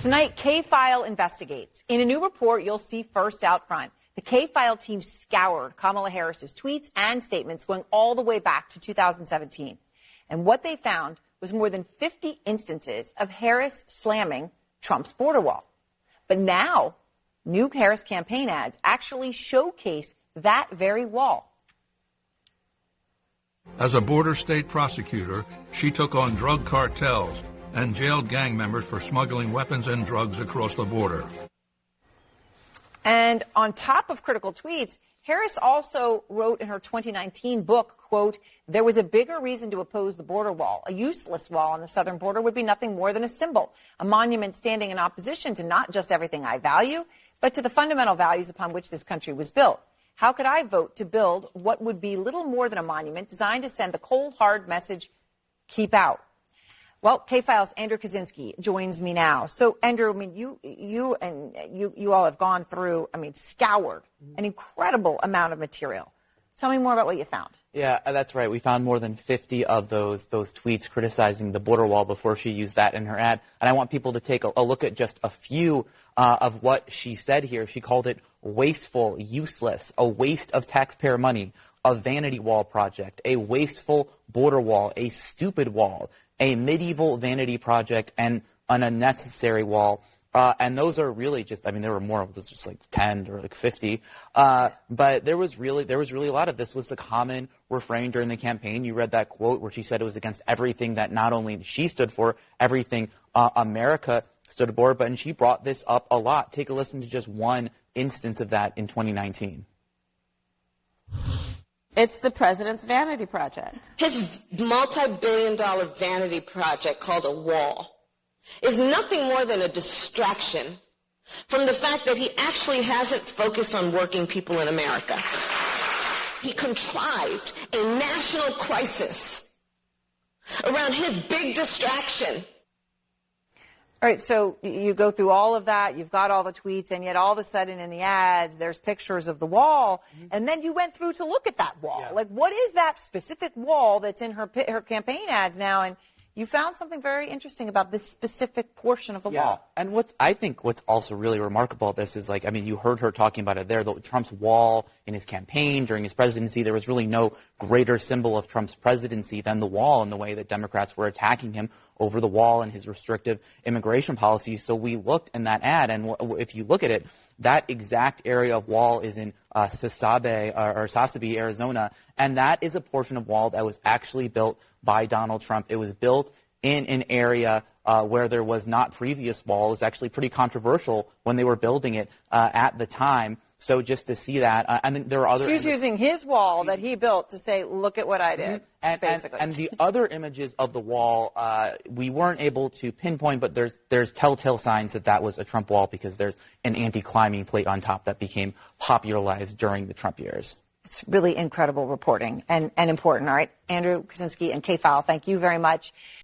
Tonight, K-File investigates. In a new report you'll see first out front, the K-File team scoured Kamala Harris's tweets and statements going all the way back to 2017. And what they found was more than 50 instances of Harris slamming Trump's border wall. But now, new Harris campaign ads actually showcase that very wall. As a border state prosecutor, she took on drug cartels and jailed gang members for smuggling weapons and drugs across the border. And on top of critical tweets, Harris also wrote in her 2019 book, quote, "There was a bigger reason to oppose the border wall. A useless wall on the southern border would be nothing more than a symbol, a monument standing in opposition to not just everything I value, but to the fundamental values upon which this country was built. How could I vote to build what would be little more than a monument designed to send the cold, hard message, keep out?" Well, K-File's Andrew Kaczynski joins me now. So, Andrew, I mean, you all have gone through, scoured an incredible amount of material. Tell me more about what you found. Yeah, that's right. We found more than 50 of those tweets criticizing the border wall before she used that in her ad. And I want people to take a look at just a few of what she said here. She called it wasteful, useless, a waste of taxpayer money, a vanity wall project, a wasteful border wall, a stupid wall, a medieval vanity project, and an unnecessary wall. And those are really just, there were more of those, just like 10 or like 50. But there was really a lot of this was the common refrain during the campaign. You read that quote where she said it was against everything that not only she stood for, everything America stood for, and she brought this up a lot. Take a listen to just one instance of that in 2019. It's the president's vanity project. His multi-billion-dollar vanity project called a wall is nothing more than a distraction from the fact that he actually hasn't focused on working people in America. He contrived a national crisis around his big distraction. All right, so you go through all of that, you've got all the tweets, and yet all of a sudden in the ads, there's pictures of the wall, and then you went through to look at that wall. Yeah. Like, what is that specific wall that's in her campaign ads now? And you found something very interesting about this specific portion of the wall. And I think what's also really remarkable about this is, you heard her talking about it there, Trump's wall in his campaign during his presidency. There was really no greater symbol of Trump's presidency than the wall, in the way that Democrats were attacking him over the wall and his restrictive immigration policies. So we looked in that ad, and if you look at it, that exact area of wall is in Sasabe, Arizona, and that is a portion of wall that was actually built by Donald Trump. It was built in an area where there was not previous wall. It was actually pretty controversial when they were building it at the time. So just to see that, and then there are other. She's using his wall that he built to say, "Look at what I did." And the other images of the wall, we weren't able to pinpoint, but there's telltale signs that was a Trump wall, because there's an anti-climbing plate on top that became popularized during the Trump years. It's really incredible reporting and important. All right, Andrew Kaczynski and K-File, thank you very much.